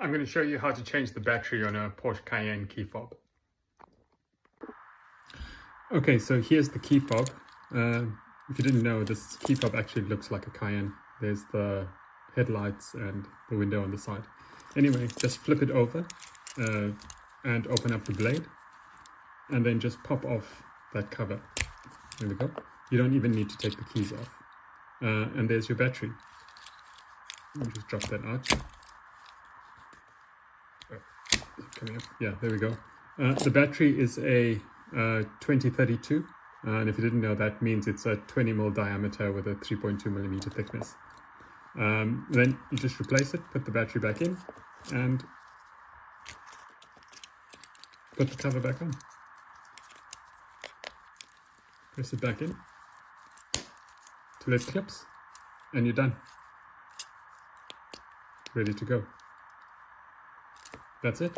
I'm going to show you how to change the battery on a Porsche Cayenne key fob. Okay, so here's the key fob. If you didn't know, this key fob actually looks like a Cayenne. There's the headlights and the window on the side. Anyway, just flip it over and open up the blade, and then just pop off that cover. There we go. You don't even need to take the keys off. And there's your battery. Let me just drop that out. Coming up. Yeah, there we go. The battery is a 2032, and if you didn't know, that means it's a 20mm diameter with a 3.2mm thickness. Then you just replace it, put the battery back in, and put the cover back on. Press it back in till it clips, and you're done. Ready to go. That's it.